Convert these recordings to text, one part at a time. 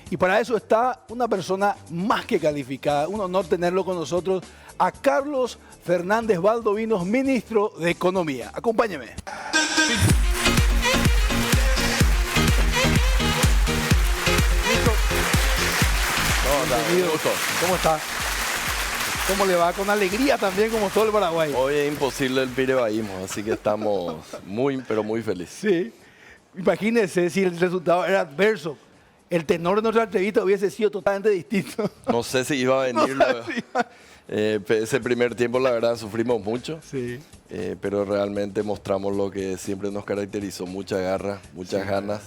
Y para eso está una persona más que calificada. Un honor tenerlo con nosotros, a Carlos Fernández Valdovinos, ministro de Economía. Acompáñeme. Bienvenido. ¿Cómo está? ¿Cómo le va? Con alegría también, como todo el Paraguay. Hoy es imposible el pirebaísmo, así que estamos muy, pero muy felices. Sí. Imagínese si el resultado era adverso. El tenor de nuestra entrevista hubiese sido totalmente distinto. No sé si iba a venir. Ese primer tiempo, la verdad, sufrimos mucho. Sí. Pero realmente mostramos lo que siempre nos caracterizó: mucha garra, muchas ganas.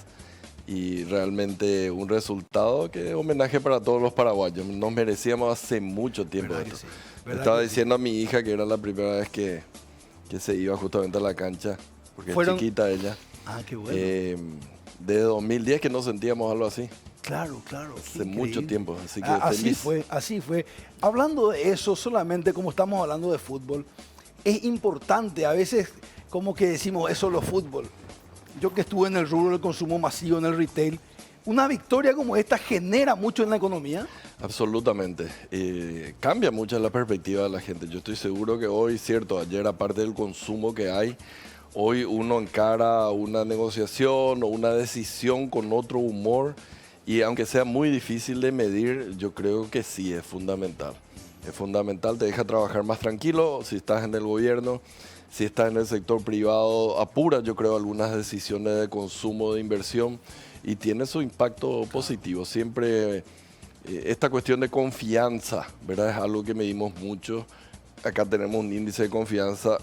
Y realmente un resultado que es homenaje para todos los paraguayos. Nos merecíamos hace mucho tiempo esto. Sí? Estaba diciendo a mi hija que era la primera vez que se iba justamente a la cancha, porque es chiquita ella. Ah, qué bueno. Desde 2010 que no sentíamos algo así. Claro, claro. Hace mucho tiempo, así que así fue. Hablando de eso, solamente como estamos hablando de fútbol, es importante, a veces como que decimos, eso es lo fútbol. Yo que estuve en el rubro del consumo masivo, en el retail, una victoria como esta genera mucho en la economía. Absolutamente. Cambia mucho la perspectiva de la gente. Yo estoy seguro que hoy, cierto, ayer aparte del consumo que hay, hoy uno encara una negociación o una decisión con otro humor, y aunque sea muy difícil de medir, yo creo que sí es fundamental. Es fundamental, te deja trabajar más tranquilo. Si estás en el gobierno, si estás en el sector privado, apura, yo creo, algunas decisiones de consumo, de inversión, y tiene su impacto positivo. Siempre esta cuestión de confianza, ¿verdad? Es algo que medimos mucho. Acá tenemos un índice de confianza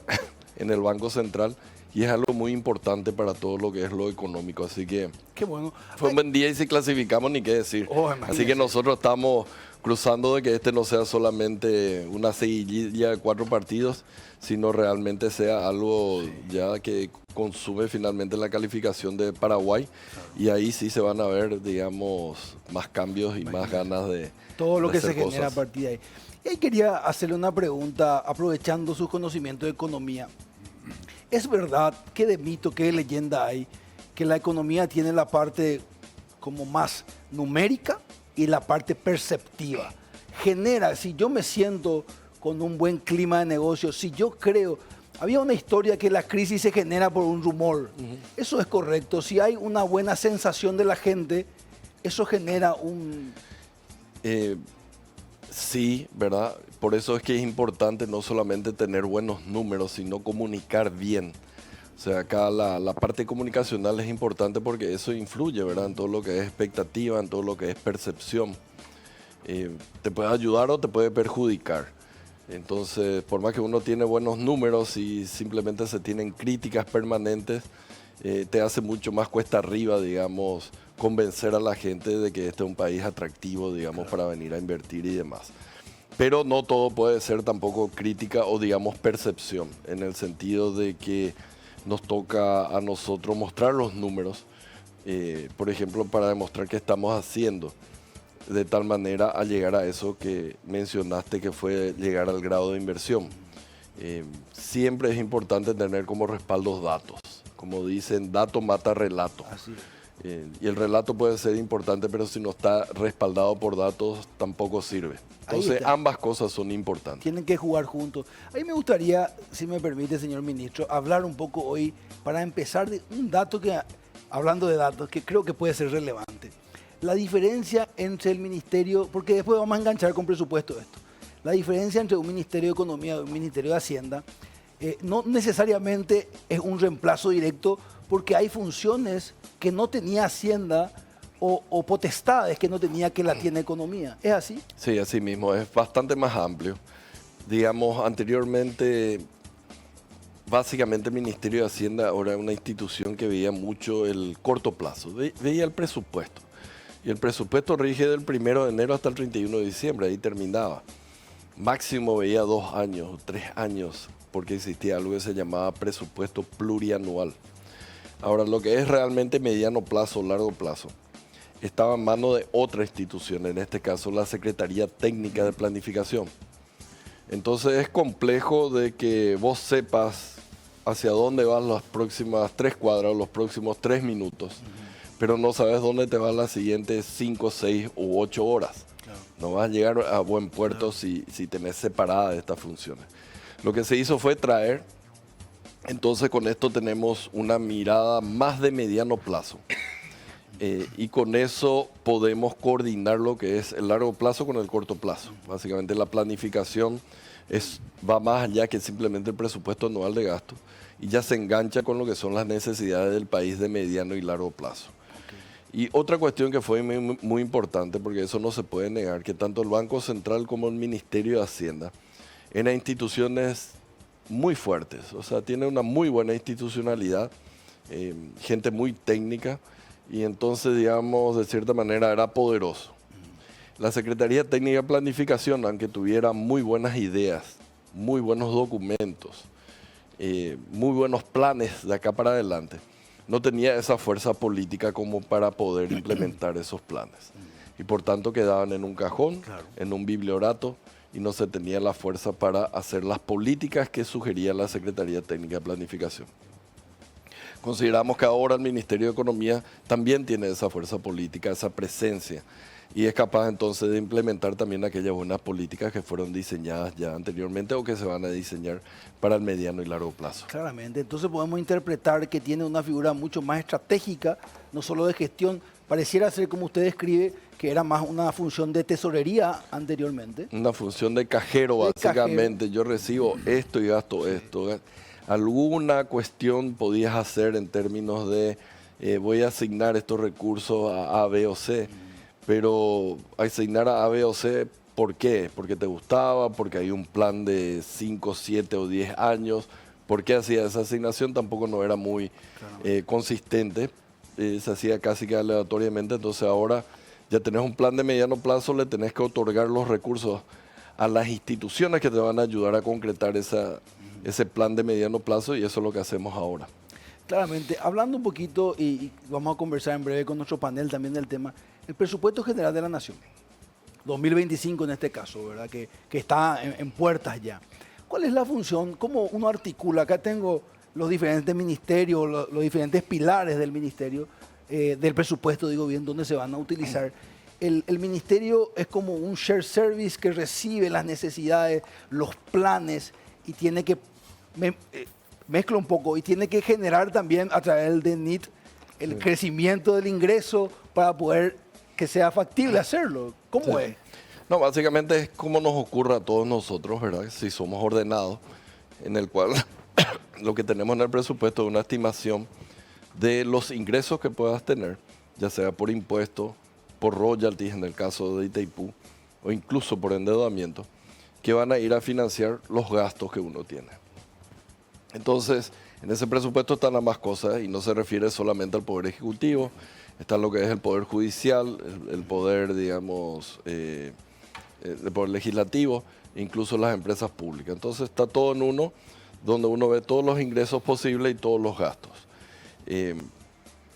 en el Banco Central, y es algo muy importante para todo lo que es lo económico. Así que qué bueno. Fue un buen día, y si clasificamos, ni qué decir. Así que nosotros estamos cruzando de que este no sea solamente una seguidilla de 4 partidos, sino realmente sea algo ya que consume finalmente la calificación de Paraguay. Y ahí sí se van a ver, digamos, más cambios y más ganas de todo lo que se cosas. genera a partir de ahí. Y ahí quería hacerle una pregunta, aprovechando sus conocimientos de economía. ¿Es verdad, qué de mito, qué de leyenda hay, que la economía tiene la parte como más numérica y la parte perceptiva? Genera, si yo me siento con un buen clima de negocio, si yo creo, había una historia que la crisis se genera por un rumor. Eso es correcto. Si hay una buena sensación de la gente, eso genera un... Sí, ¿verdad? Por eso es que es importante no solamente tener buenos números, sino comunicar bien. O sea, acá la parte comunicacional es importante porque eso influye, ¿verdad? En todo lo que es expectativa, en todo lo que es percepción. Te puede ayudar o te puede perjudicar. Entonces, por más que uno tiene buenos números y simplemente se tienen críticas permanentes, te hace mucho más cuesta arriba, digamos, convencer a la gente de que este es un país atractivo, digamos, para venir a invertir y demás. Pero no todo puede ser tampoco crítica o, digamos, percepción, en el sentido de que nos toca a nosotros mostrar los números, por ejemplo, para demostrar qué estamos haciendo, de tal manera a llegar a eso que mencionaste, que fue llegar al grado de inversión. Siempre es importante tener como respaldos datos. Como dicen, dato mata relato. Así es. Y el relato puede ser importante, pero si no está respaldado por datos, tampoco sirve. Entonces, ambas cosas son importantes. Tienen que jugar juntos. A mí me gustaría, si me permite, señor ministro, hablar un poco hoy, para empezar, de un dato que, hablando de datos, que creo que puede ser relevante. La diferencia entre el ministerio, porque después vamos a enganchar con presupuesto esto, la diferencia entre un ministerio de Economía y un ministerio de Hacienda, no necesariamente es un reemplazo directo, porque hay funciones que no tenía Hacienda o potestades que no tenía que la tiene Economía. ¿Es así? Sí, así mismo. Es bastante más amplio. Digamos, anteriormente, básicamente el Ministerio de Hacienda ahora es una institución que veía mucho el corto plazo, veía el presupuesto. Y el presupuesto rige del 1 de enero hasta el 31 de diciembre, ahí terminaba. Máximo veía 2 años, 3 años, porque existía algo que se llamaba presupuesto plurianual. Ahora, lo que es realmente mediano plazo, largo plazo, estaba en manos de otra institución, en este caso la Secretaría Técnica de Planificación. Entonces es complejo de que vos sepas hacia dónde van las próximas 3 cuadras, los próximos 3 minutos, pero no sabes dónde te van las siguientes 5, 6 u 8 horas. Claro. No vas a llegar a buen puerto si tenés separadas estas funciones. Lo que se hizo fue traer, entonces con esto tenemos una mirada más de mediano plazo. Y con eso podemos coordinar lo que es el largo plazo con el corto plazo. Básicamente la planificación va más allá que simplemente el presupuesto anual de gasto y ya se engancha con lo que son las necesidades del país de mediano y largo plazo. Y otra cuestión que fue muy, muy importante, porque eso no se puede negar, que tanto el Banco Central como el Ministerio de Hacienda eran instituciones muy fuertes, o sea, tienen una muy buena institucionalidad, gente muy técnica, y entonces, digamos, de cierta manera era poderoso. La Secretaría Técnica de Planificación, aunque tuviera muy buenas ideas, muy buenos documentos, muy buenos planes de acá para adelante, no tenía esa fuerza política como para poder implementar esos planes. Y por tanto quedaban en un cajón, Claro. en un bibliorato, y no se tenía la fuerza para hacer las políticas que sugería la Secretaría Técnica de Planificación. Consideramos que ahora el Ministerio de Economía también tiene esa fuerza política, esa presencia, y es capaz entonces de implementar también aquellas buenas políticas que fueron diseñadas ya anteriormente o que se van a diseñar para el mediano y largo plazo. Claramente, entonces podemos interpretar que tiene una figura mucho más estratégica, no solo de gestión, pareciera ser como usted describe, que era más una función de tesorería anteriormente. Una función de cajero, De básicamente. Yo recibo esto y gasto esto. Alguna cuestión podías hacer en términos de voy a asignar estos recursos a B o C, pero asignar a B o C, ¿por qué? Porque te gustaba, porque hay un plan de 5, 7 o 10 años. ¿Por qué hacía esa asignación? Tampoco no era muy consistente, se hacía casi que aleatoriamente, entonces ahora ya tenés un plan de mediano plazo, le tenés que otorgar los recursos a las instituciones que te van a ayudar a concretar ese plan de mediano plazo y eso es lo que hacemos ahora. Claramente, hablando un poquito, y vamos a conversar en breve con nuestro panel también del tema, el presupuesto general de la Nación, 2025 en este caso, ¿verdad? Que está en puertas ya. ¿Cuál es la función? ¿Cómo uno articula? Acá tengo los diferentes ministerios, los diferentes pilares del ministerio, del presupuesto, digo bien, dónde se van a utilizar. El ministerio es como un shared service que recibe las necesidades, los planes y tiene que, mezcla un poco, y tiene que generar también a través del DENIT el crecimiento del ingreso para poder que sea factible hacerlo. ¿Cómo es? No, básicamente es como nos ocurre a todos nosotros, ¿verdad? Si somos ordenados, en el cual lo que tenemos en el presupuesto es una estimación de los ingresos que puedas tener, ya sea por impuestos, por royalties en el caso de Itaipú, o incluso por endeudamiento, que van a ir a financiar los gastos que uno tiene. Entonces, en ese presupuesto están ambas cosas y no se refiere solamente al Poder Ejecutivo, está lo que es el Poder Judicial, el Poder, digamos, el Poder Legislativo, incluso las empresas públicas. Entonces está todo en uno, donde uno ve todos los ingresos posibles y todos los gastos.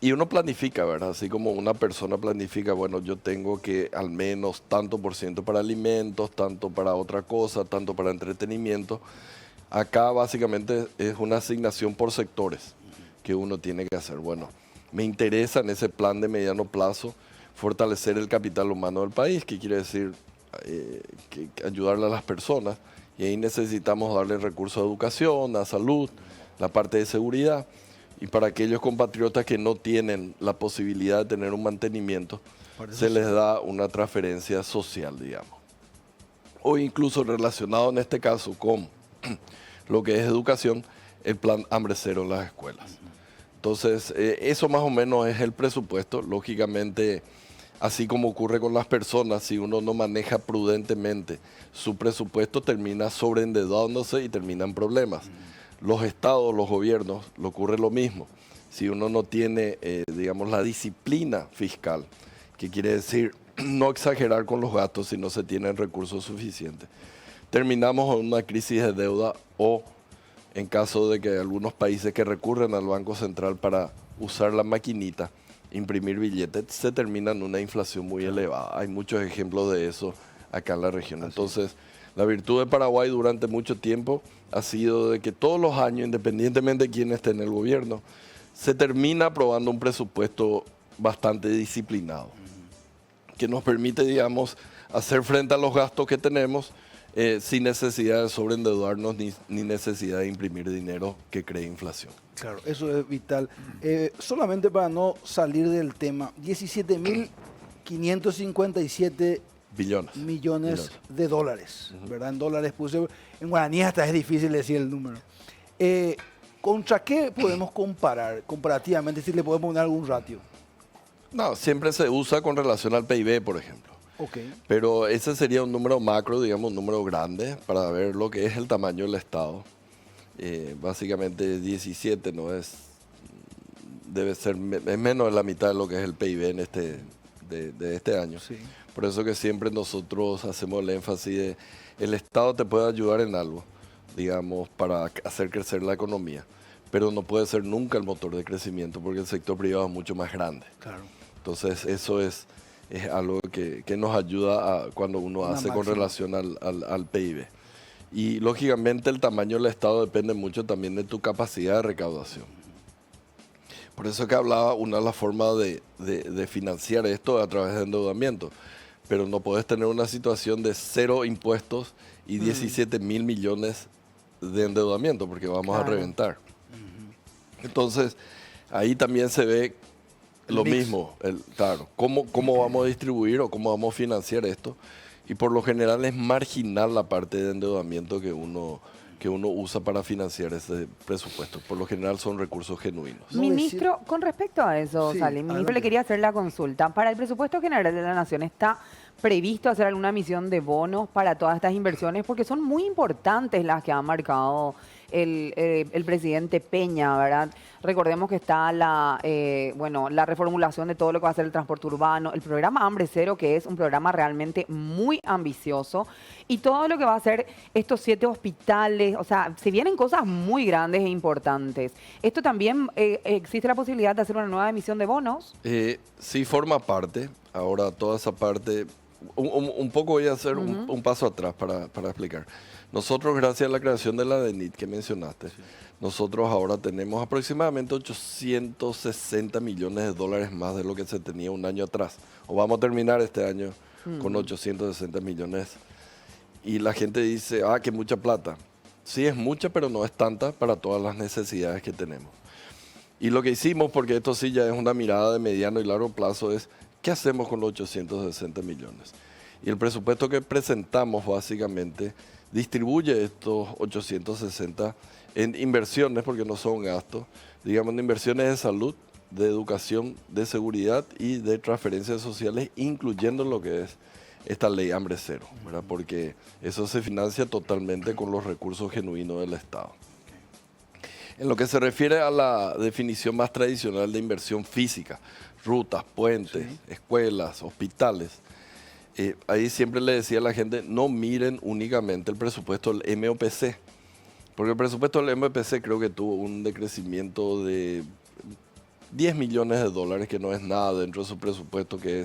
Y uno planifica, ¿verdad? Así como una persona planifica, bueno, yo tengo que al menos tanto por ciento para alimentos, tanto para otra cosa, tanto para entretenimiento. Acá básicamente es una asignación por sectores que uno tiene que hacer. Bueno, me interesa en ese plan de mediano plazo fortalecer el capital humano del país, que quiere decir que ayudarle a las personas. Y ahí necesitamos darle recursos a educación, a salud, la parte de seguridad. Y para aquellos compatriotas que no tienen la posibilidad de tener un mantenimiento, se les da una transferencia social, digamos. O incluso relacionado en este caso con lo que es educación, el plan Hambre Cero en las escuelas. Entonces, eso más o menos es el presupuesto. Lógicamente, así como ocurre con las personas, si uno no maneja prudentemente su presupuesto, termina sobreendeudándose y termina en problemas. Los estados, los gobiernos, le ocurre lo mismo. Si uno no tiene, digamos, la disciplina fiscal, que quiere decir no exagerar con los gastos si no se tienen recursos suficientes, terminamos en una crisis de deuda o en caso de que algunos países que recurren al Banco Central para usar la maquinita, imprimir billetes, se termina en una inflación muy elevada. Hay muchos ejemplos de eso acá en la región. Entonces, la virtud de Paraguay durante mucho tiempo ha sido de que todos los años, independientemente de quién esté en el gobierno, se termina aprobando un presupuesto bastante disciplinado, que nos permite, digamos, hacer frente a los gastos que tenemos sin necesidad de sobreendeudarnos ni necesidad de imprimir dinero que cree inflación. Claro, eso es vital. Solamente para no salir del tema, 17.557 millones de dólares, ¿verdad? En dólares puse, en guaraní hasta es difícil decir el número. ¿Contra qué podemos comparar, comparativamente, si le podemos poner algún ratio? No, siempre se usa con relación al PIB, por ejemplo. Okay. Pero ese sería un número macro, digamos, un número grande para ver lo que es el tamaño del Estado. Básicamente 17 no es, debe ser es menos de la mitad de lo que es el PIB en de este año. Sí. Por eso que siempre nosotros hacemos el énfasis de el Estado te puede ayudar en algo, digamos, para hacer crecer la economía, pero no puede ser nunca el motor de crecimiento porque el sector privado es mucho más grande. Claro. Entonces eso es algo que nos ayuda cuando uno hace con relación al PIB. Y lógicamente el tamaño del Estado depende mucho también de tu capacidad de recaudación. Por eso que hablaba, una de las formas de financiar esto es a través de endeudamiento. Pero no podés tener una situación de 0 impuestos y 17.000 millones de endeudamiento porque vamos a reventar. Entonces, ahí también se ve lo mismo, claro, cómo vamos a distribuir o cómo vamos a financiar esto. Y por lo general es marginal la parte de endeudamiento que uno usa para financiar ese presupuesto. Por lo general son recursos genuinos. Ministro, con respecto a eso, Sí, Salim, ministro, adelante. le quería hacer la consulta. Para el presupuesto general de la Nación, ¿está previsto hacer alguna emisión de bonos para todas estas inversiones? Porque son muy importantes las que ha marcado el presidente Peña, ¿verdad? Recordemos que está la reformulación de todo lo que va a ser el transporte urbano, el programa Hambre Cero, que es un programa realmente muy ambicioso, y todo lo que va a ser estos 7 hospitales. O sea, se vienen cosas muy grandes e importantes. ¿Esto también existe la posibilidad de hacer una nueva emisión de bonos? Sí, forma parte. Ahora, toda esa parte, un poco voy a hacer un paso atrás para explicar. Nosotros, gracias a la creación de la DENIT que mencionaste, nosotros ahora tenemos aproximadamente 860 millones de dólares más de lo que se tenía un año atrás. O vamos a terminar este año con 860 millones. Y la gente dice, que mucha plata. Sí, es mucha, pero no es tanta para todas las necesidades que tenemos. Y lo que hicimos, porque esto sí ya es una mirada de mediano y largo plazo, es ¿qué hacemos con los 860 millones? Y el presupuesto que presentamos básicamente distribuye estos 860 en inversiones, porque no son gastos, digamos, en inversiones de salud, de educación, de seguridad y de transferencias sociales, incluyendo lo que es esta ley Hambre Cero, ¿verdad? Porque eso se financia totalmente con los recursos genuinos del Estado. En lo que se refiere a la definición más tradicional de inversión física, rutas, puentes, escuelas, hospitales, ahí siempre le decía a la gente, no miren únicamente el presupuesto del MOPC, porque el presupuesto del MOPC creo que tuvo un decrecimiento de 10 millones de dólares, que no es nada dentro de su presupuesto, que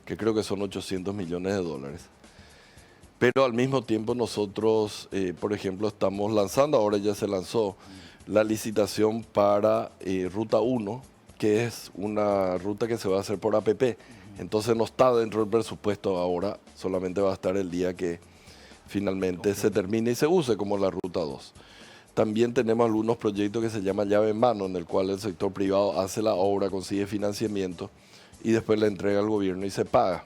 creo que son 800 millones de dólares. Pero al mismo tiempo nosotros, por ejemplo, estamos lanzando, ahora ya se lanzó, la licitación para Ruta 1, que es una ruta que se va a hacer por APP. Entonces no está dentro del presupuesto ahora, solamente va a estar el día que finalmente se termine y se use como la Ruta 2. También tenemos algunos proyectos que se llaman llave en mano, en el cual el sector privado hace la obra, consigue financiamiento y después la entrega al gobierno y se paga.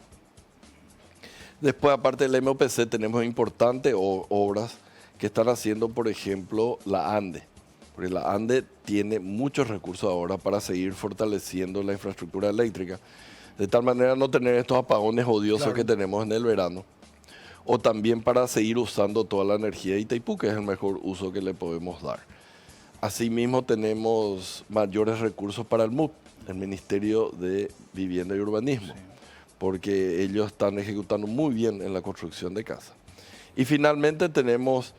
Después, aparte del MOPC, tenemos importantes obras que están haciendo, por ejemplo, la ANDE. Porque la ANDE tiene muchos recursos ahora para seguir fortaleciendo la infraestructura eléctrica, de tal manera no tener estos apagones odiosos que tenemos en el verano, o también para seguir usando toda la energía de Itaipú, que es el mejor uso que le podemos dar. Asimismo, tenemos mayores recursos para el MUP, el Ministerio de Vivienda y Urbanismo, porque ellos están ejecutando muy bien en la construcción de casas. Y finalmente tenemos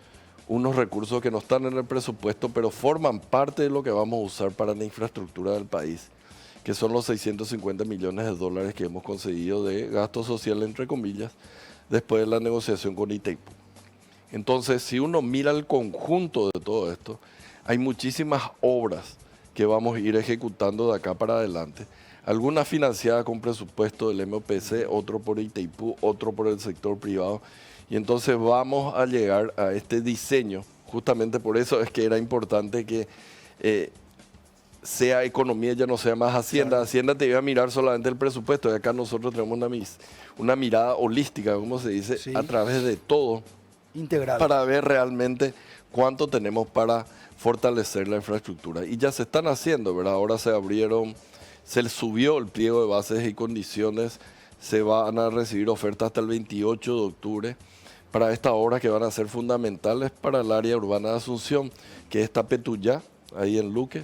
unos recursos que no están en el presupuesto, pero forman parte de lo que vamos a usar para la infraestructura del país, que son los 650 millones de dólares que hemos conseguido de gasto social, entre comillas, después de la negociación con Itaipú. Entonces, si uno mira el conjunto de todo esto, hay muchísimas obras que vamos a ir ejecutando de acá para adelante. Algunas financiadas con presupuesto del MOPC, otro por Itaipú, otro por el sector privado. Y entonces vamos a llegar a este diseño. Justamente por eso es que era importante que sea economía, ya no sea más Hacienda. Claro. Hacienda te iba a mirar solamente el presupuesto. Y acá nosotros tenemos una mirada holística, como se dice, Sí. a través de todo, Integral. para ver realmente cuánto tenemos para fortalecer la infraestructura. Y ya se están haciendo, ¿verdad? Ahora se subió el pliego de bases y condiciones, se van a recibir ofertas hasta el 28 de octubre para estas obras que van a ser fundamentales para el área urbana de Asunción, que es Tapetuyá, ahí en Luque,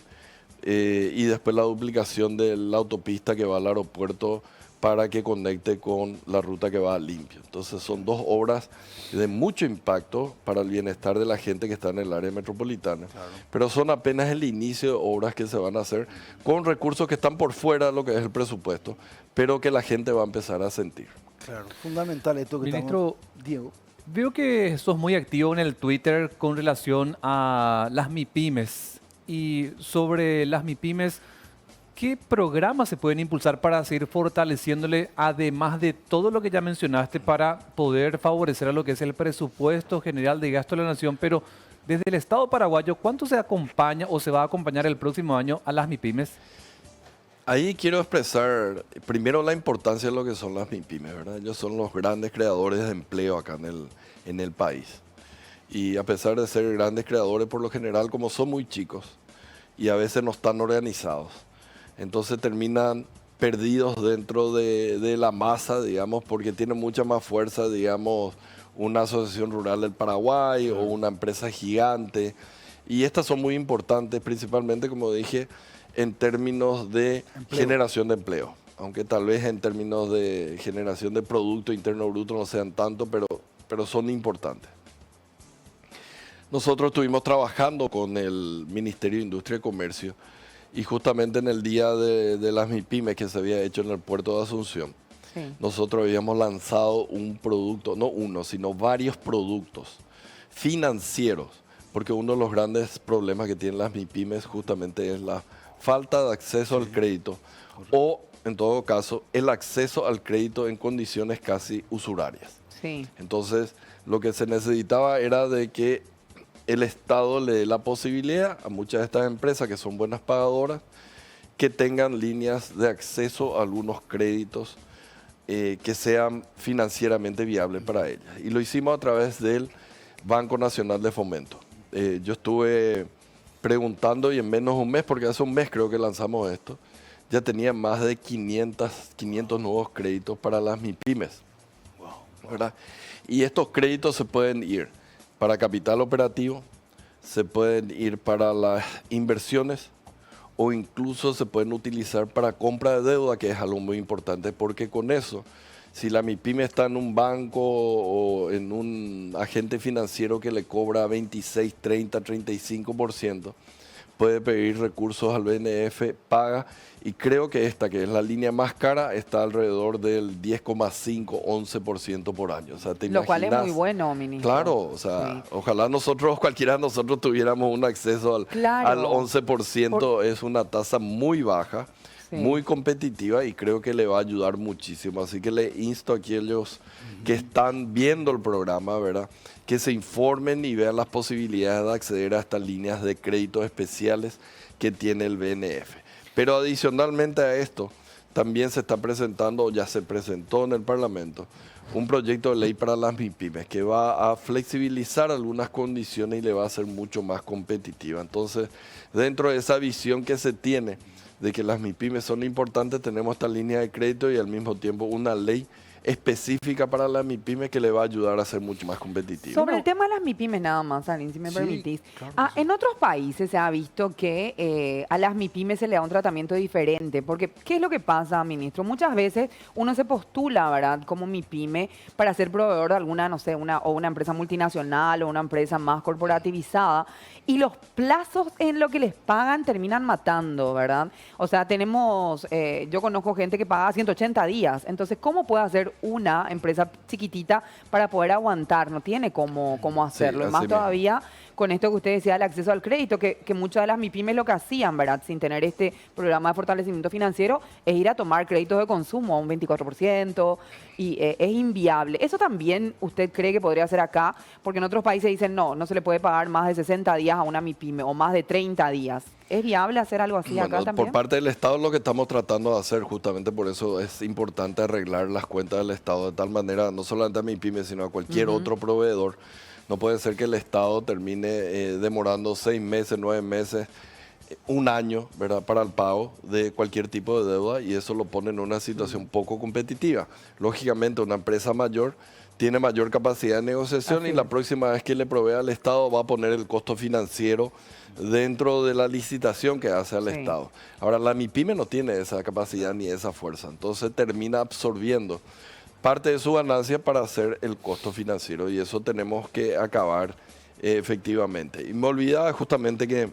y después la duplicación de la autopista que va al aeropuerto para que conecte con la ruta que va a Limpio. Entonces son dos obras de mucho impacto para el bienestar de la gente que está en el área metropolitana. Claro. Pero son apenas el inicio de obras que se van a hacer con recursos que están por fuera de lo que es el presupuesto, pero que la gente va a empezar a sentir. Claro. Fundamental esto que Ministro, estamos... Diego. veo que sos muy activo en el Twitter con relación a las MIPYMES. Y sobre las MIPYMES, ¿qué programas se pueden impulsar para seguir fortaleciéndole, además de todo lo que ya mencionaste, para poder favorecer a lo que es el presupuesto general de gasto de la nación? Pero desde el Estado paraguayo, ¿cuánto se acompaña o se va a acompañar el próximo año a las MIPYMES? Ahí quiero expresar primero la importancia de lo que son las MIPYMES, ¿verdad? Ellos son los grandes creadores de empleo acá en el país. Y a pesar de ser grandes creadores, por lo general, como son muy chicos y a veces no están organizados, entonces terminan perdidos dentro de la masa, digamos, porque tienen mucha más fuerza, digamos, una asociación rural del Paraguay o una empresa gigante. Y estas son muy importantes, principalmente, como dije, en términos de generación de empleo. Aunque tal vez en términos de generación de Producto Interno Bruto no sean tanto, pero son importantes. Nosotros estuvimos trabajando con el Ministerio de Industria y Comercio y justamente en el día de las MIPYMES que se había hecho en el puerto de Asunción, Sí. nosotros habíamos lanzado un producto, no uno, sino varios productos financieros, porque uno de los grandes problemas que tienen las MIPYMES justamente es la falta de acceso al crédito o, en todo caso, el acceso al crédito en condiciones casi usurarias. Sí. Entonces, lo que se necesitaba era de que el Estado le dé la posibilidad a muchas de estas empresas que son buenas pagadoras que tengan líneas de acceso a algunos créditos que sean financieramente viables para ellas. Y lo hicimos a través del Banco Nacional de Fomento. Yo estuve preguntando y en menos de un mes, porque hace un mes creo que lanzamos esto, ya tenía más de 500 nuevos créditos para las MIPYMES, ¿verdad? Y estos créditos se pueden ir para capital operativo, se pueden ir para las inversiones o incluso se pueden utilizar para compra de deuda, que es algo muy importante, porque con eso, si la MIPYME está en un banco o en un agente financiero que le cobra 26, 30, 35%, puede pedir recursos al BNF, paga, y creo que esta, que es la línea más cara, está alrededor del 10,5, 11% por año. O sea, ¿te Lo cual es imaginas? muy bueno, ministro. Claro, o sea, Sí. ojalá nosotros, cualquiera de nosotros tuviéramos un acceso Claro. al 11%, es una tasa muy baja, Sí. muy competitiva y creo que le va a ayudar muchísimo. Así que le insto a aquellos que están viendo el programa, ¿verdad?, que se informen y vean las posibilidades de acceder a estas líneas de créditos especiales que tiene el BNF. Pero adicionalmente a esto, también se está presentando, o ya se presentó en el Parlamento, un proyecto de ley para las MIPYMES que va a flexibilizar algunas condiciones y le va a hacer mucho más competitiva. Entonces, dentro de esa visión que se tiene de que las MIPYMES son importantes, tenemos esta línea de crédito y al mismo tiempo una ley específica para la MIPYME que le va a ayudar a ser mucho más competitiva. Sobre el tema de las MIPYMES nada más, Aline, si me Sí, permitís. claro que sí. En otros países se ha visto que a las MIPYMES se le da un tratamiento diferente, porque ¿qué es lo que pasa, ministro? Muchas veces uno se postula, ¿verdad?, como MIPYME para ser proveedor de alguna, no sé, una empresa multinacional o una empresa más corporativizada, y los plazos en lo que les pagan terminan matando, ¿verdad? O sea, yo conozco gente que paga 180 días, entonces, ¿cómo puede hacer ser una empresa chiquitita para poder aguantar, no tiene cómo hacerlo. Sí, Y más así mismo. todavía con esto que usted decía, el acceso al crédito, que muchas de las MIPYMES lo que hacían, ¿verdad? Sin tener este programa de fortalecimiento financiero, es ir a tomar créditos de consumo a un 24% y es inviable. ¿Eso también usted cree que podría ser acá? Porque en otros países dicen, no se le puede pagar más de 60 días a una MIPYME o más de 30 días. ¿Es viable hacer algo así acá Bueno, también? por parte del Estado lo que estamos tratando de hacer, justamente por eso es importante arreglar las cuentas del Estado de tal manera, no solamente a MIPYME, sino a cualquier otro proveedor. No puede ser que el Estado termine demorando 6 meses, 9 meses, un año, ¿verdad?, para el pago de cualquier tipo de deuda, y eso lo pone en una situación poco competitiva. Lógicamente, una empresa mayor tiene mayor capacidad de negociación y la próxima vez que le provea al Estado va a poner el costo financiero dentro de la licitación que hace al Sí. Estado. Ahora, la MIPYME no tiene esa capacidad ni esa fuerza, entonces termina absorbiendo parte de su ganancia para hacer el costo financiero, y eso tenemos que acabar efectivamente. Y me olvidaba justamente que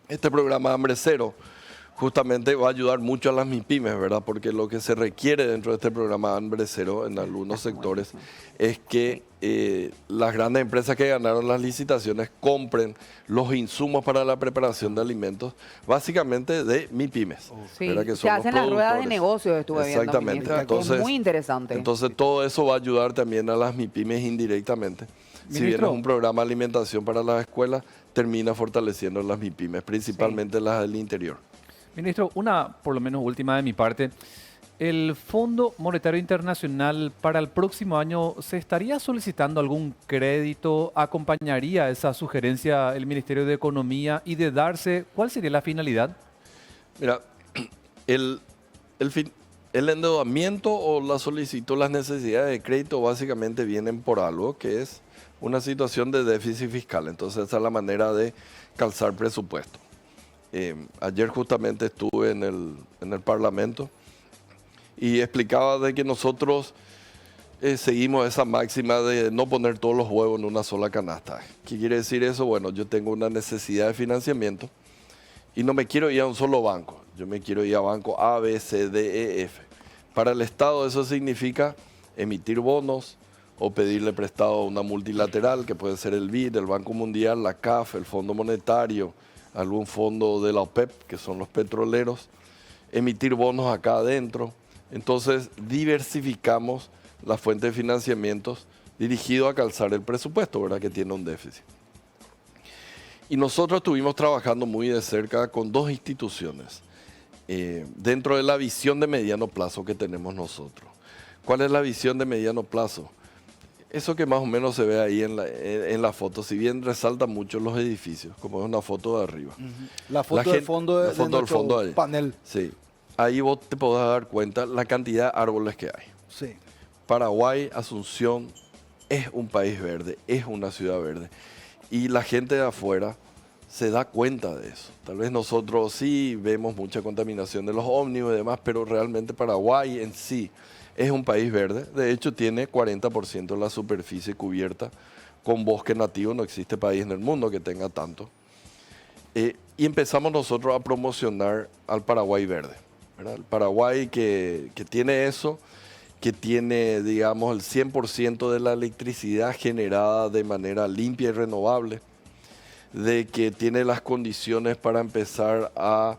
este programa Hambre Cero justamente va a ayudar mucho a las MIPYMES, ¿verdad? Porque lo que se requiere dentro de este programa Hambre Cero en algunos sectores es que las grandes empresas que ganaron las licitaciones compren los insumos para la preparación de alimentos, básicamente de MIPYMES. Sí, ¿verdad? Que se son los hacen las ruedas de productores. negocios, estuve viendo, Exactamente. ministro, que Entonces, es muy interesante. Entonces todo eso va a ayudar también a las MIPYMES indirectamente. Si bien Ministro. es un programa de alimentación para las escuelas, termina fortaleciendo las MIPYMES, principalmente las del interior. Ministro, una por lo menos última de mi parte. ¿El Fondo Monetario Internacional para el próximo año se estaría solicitando algún crédito? ¿Acompañaría esa sugerencia el Ministerio de Economía? Y de darse, ¿cuál sería la finalidad? Mira, el endeudamiento o la solicitud, las necesidades de crédito básicamente vienen por algo que es una situación de déficit fiscal. Entonces esa es la manera de calzar presupuesto. Ayer justamente estuve en el Parlamento y explicaba de que nosotros seguimos esa máxima de no poner todos los huevos en una sola canasta. ¿Qué quiere decir eso? Bueno, yo tengo una necesidad de financiamiento y no me quiero ir a un solo banco. Yo me quiero ir a banco A, B, C, D, E, F. Para el Estado eso significa emitir bonos o pedirle prestado a una multilateral, que puede ser el BID, el Banco Mundial, la CAF, el Fondo Monetario, algún fondo de la OPEP, que son los petroleros, emitir bonos acá adentro. Entonces diversificamos la fuente de financiamientos dirigido a calzar el presupuesto, ¿verdad?, que tiene un déficit. Y nosotros estuvimos trabajando muy de cerca con dos instituciones dentro de la visión de mediano plazo que tenemos nosotros. ¿Cuál es la visión de mediano plazo? Eso que más o menos se ve ahí en la foto, si bien resalta mucho los edificios, como es una foto de arriba. La foto del fondo la de foto del nuestro fondo ahí. panel. Sí, ahí vos te podés dar cuenta la cantidad de árboles que hay. Sí. Paraguay, Asunción, es un país verde, es una ciudad verde. Y la gente de afuera se da cuenta de eso. Tal vez nosotros sí vemos mucha contaminación de los ómnibus y demás, pero realmente Paraguay en sí es un país verde. De hecho, tiene 40% de la superficie cubierta con bosque nativo. No existe país en el mundo que tenga tanto. Y empezamos nosotros a promocionar al Paraguay verde, ¿verdad? El Paraguay que tiene eso, que tiene, digamos, el 100% de la electricidad generada de manera limpia y renovable, de que tiene las condiciones para empezar a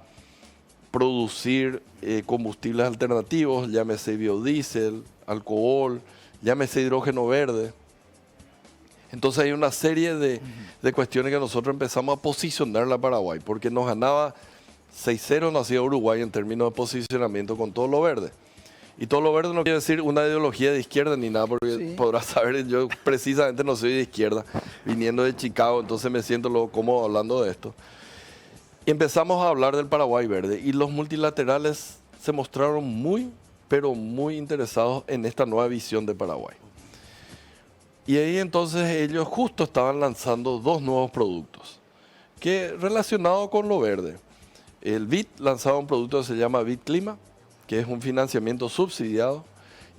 producir combustibles alternativos, llámese biodiesel, alcohol, llámese hidrógeno verde. Entonces hay una serie de cuestiones que nosotros empezamos a posicionar a Paraguay, porque nos ganaba 6-0 nacía Uruguay en términos de posicionamiento con todo lo verde. Y todo lo verde no quiere decir una ideología de izquierda ni nada, porque Sí. podrás saber, yo precisamente no soy de izquierda, viniendo de Chicago, entonces me siento luego cómodo hablando de esto. Y empezamos a hablar del Paraguay verde, y los multilaterales se mostraron muy, pero muy interesados en esta nueva visión de Paraguay. Y ahí entonces ellos justo estaban lanzando dos nuevos productos, que relacionados con lo verde. El BID lanzaba un producto que se llama BID Clima, que es un financiamiento subsidiado,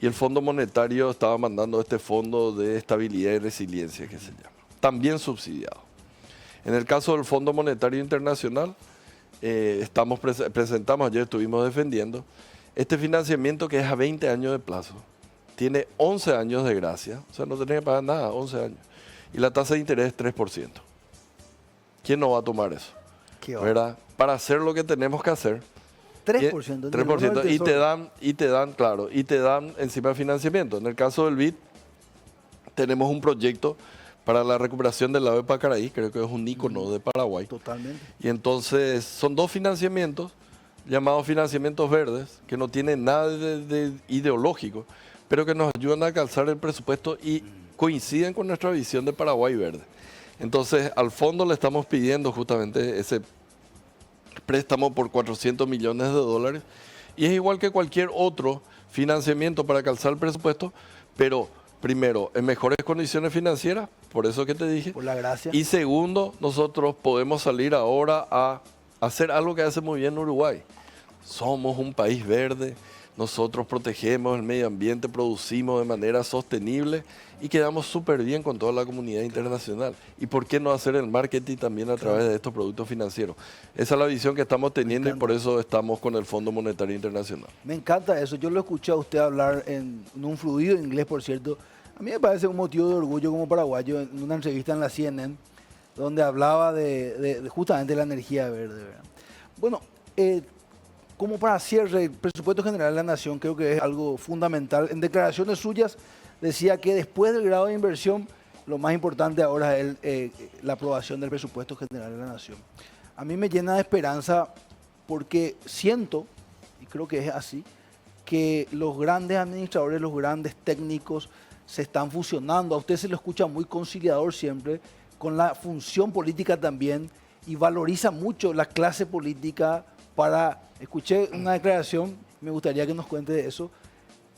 y el Fondo Monetario estaba mandando este Fondo de Estabilidad y Resiliencia, que se llama, también subsidiado. En el caso del Fondo Monetario Internacional, presentamos, ayer estuvimos defendiendo, Este financiamiento que es a 20 años de plazo, tiene 11 años de gracia, o sea, no tenés que pagar nada, 11 años. Y la tasa de interés es 3%. ¿Quién no va a tomar eso? Qué ¿Verdad? Para hacer lo que tenemos que hacer. 3%. 3%. Y te dan encima financiamiento. En el caso del BID, tenemos un proyecto para la recuperación del lago de Pacaraí, creo que es un ícono de Paraguay. Totalmente. Y entonces son 2 financiamientos, llamados financiamientos verdes, que no tienen nada de ideológico, pero que nos ayudan a alcanzar el presupuesto y coinciden con nuestra visión de Paraguay verde. Entonces, al fondo le estamos pidiendo justamente ese préstamo por 400 millones de dólares y es igual que cualquier otro financiamiento para calzar el presupuesto, pero primero, en mejores condiciones financieras, por eso que te dije. Por la gracia. Y segundo, nosotros podemos salir ahora a hacer algo que hace muy bien Uruguay. Somos un país verde, nosotros protegemos el medio ambiente, producimos de manera sostenible y quedamos súper bien con toda la comunidad internacional. ¿Y por qué no hacer el marketing también a través de estos productos financieros? Esa es la visión que estamos teniendo y por eso estamos con el Fondo Monetario Internacional. Me encanta eso. Yo lo escuché a usted hablar en un fluido inglés, por cierto. A mí me parece un motivo de orgullo como paraguayo en una entrevista en la CNN, donde hablaba de justamente la energía verde, ¿verdad? Bueno, como para cierre, el presupuesto general de la Nación creo que es algo fundamental. En declaraciones suyas decía que después del grado de inversión, lo más importante ahora es la aprobación del presupuesto general de la Nación. A mí me llena de esperanza porque siento, y creo que es así, que los grandes administradores, los grandes técnicos se están fusionando. A usted se lo escucha muy conciliador siempre, con la función política también, y valoriza mucho la clase política para... Escuché una declaración, me gustaría que nos cuente de eso,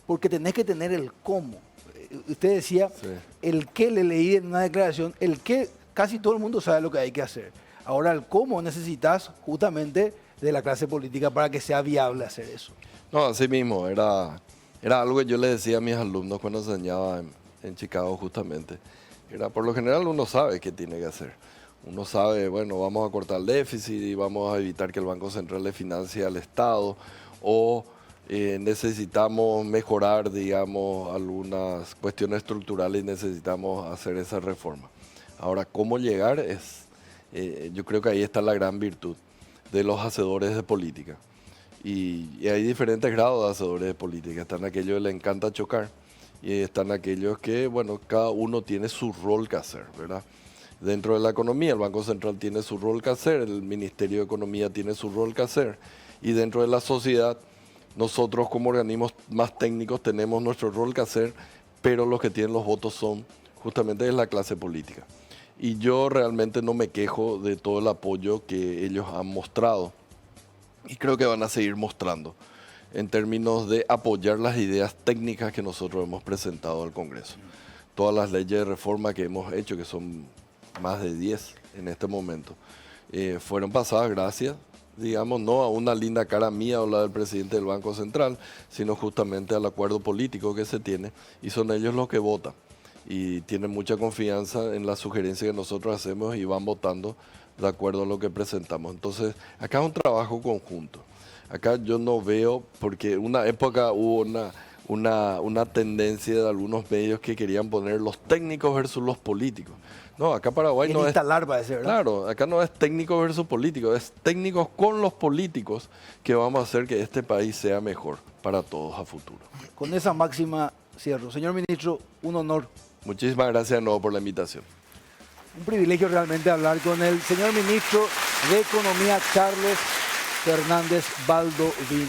porque tenés que tener el cómo. Usted decía, Sí. el qué le leí en una declaración, el qué casi todo el mundo sabe lo que hay que hacer. Ahora el cómo necesitas justamente de la clase política para que sea viable hacer eso. No, así mismo, era algo que yo le decía a mis alumnos cuando enseñaba en Chicago justamente. Era, por lo general uno sabe qué tiene que hacer. Uno sabe, bueno, vamos a cortar el déficit y vamos a evitar que el Banco Central le financie al Estado o necesitamos mejorar, digamos, algunas cuestiones estructurales y necesitamos hacer esa reforma. Ahora, ¿cómo llegar? Yo creo que ahí está la gran virtud de los hacedores de política. Y hay diferentes grados de hacedores de política. Están aquellos que les encanta chocar y están aquellos que, bueno, cada uno tiene su rol que hacer, ¿verdad? Dentro de la economía, el Banco Central tiene su rol que hacer, el Ministerio de Economía tiene su rol que hacer, y dentro de la sociedad, nosotros como organismos más técnicos tenemos nuestro rol que hacer, pero los que tienen los votos son justamente la clase política. Y yo realmente no me quejo de todo el apoyo que ellos han mostrado, y creo que van a seguir mostrando, en términos de apoyar las ideas técnicas que nosotros hemos presentado al Congreso. Todas las leyes de reforma que hemos hecho, que son más de 10 en este momento, fueron pasadas gracias, digamos, no a una linda cara mía o la del presidente del Banco Central, sino justamente al acuerdo político que se tiene, y son ellos los que votan y tienen mucha confianza en las sugerencias que nosotros hacemos y van votando de acuerdo a lo que presentamos. Entonces, acá es un trabajo conjunto. Acá yo no veo, porque en una época hubo una tendencia de algunos medios que querían poner los técnicos versus los políticos. No, acá Paraguay no es... instalar, parece, ¿verdad? Claro, acá no es técnico versus político, es técnicos con los políticos que vamos a hacer que este país sea mejor para todos a futuro. Con esa máxima cierro. Señor ministro, un honor. Muchísimas gracias de nuevo por la invitación. Un privilegio realmente hablar con el señor ministro de Economía, Carlos Fernández Baldovín.